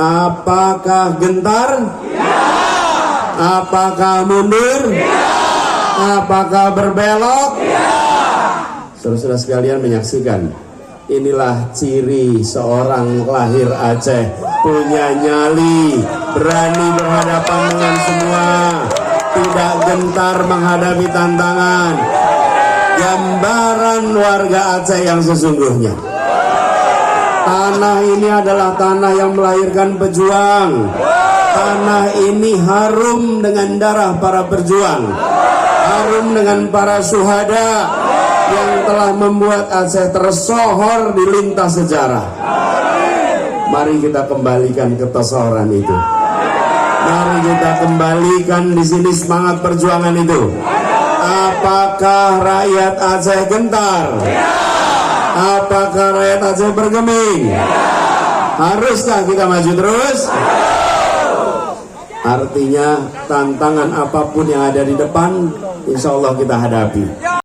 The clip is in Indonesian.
Apakah gentar? Ya. Apakah mundur? Ya. Apakah berbelok? Ya. Saudara-saudara sekalian menyaksikan, inilah ciri seorang lahir Aceh, punya nyali, berani berhadapan dengan semua, tidak gentar menghadapi tantangan. Gambaran warga Aceh yang sesungguhnya. Tanah ini adalah tanah yang melahirkan pejuang. Tanah ini harum dengan darah para pejuang, harum dengan para syuhada yang telah membuat Aceh tersohor di lintas sejarah. Mari kita kembalikan ketersohoran itu. Mari kita kembalikan di sini semangat perjuangan itu. Apakah rakyat Aceh gentar? Apakah rakyat Aceh bergeming? Haruskah kita maju terus? Artinya tantangan apapun yang ada di depan, insya Allah kita hadapi.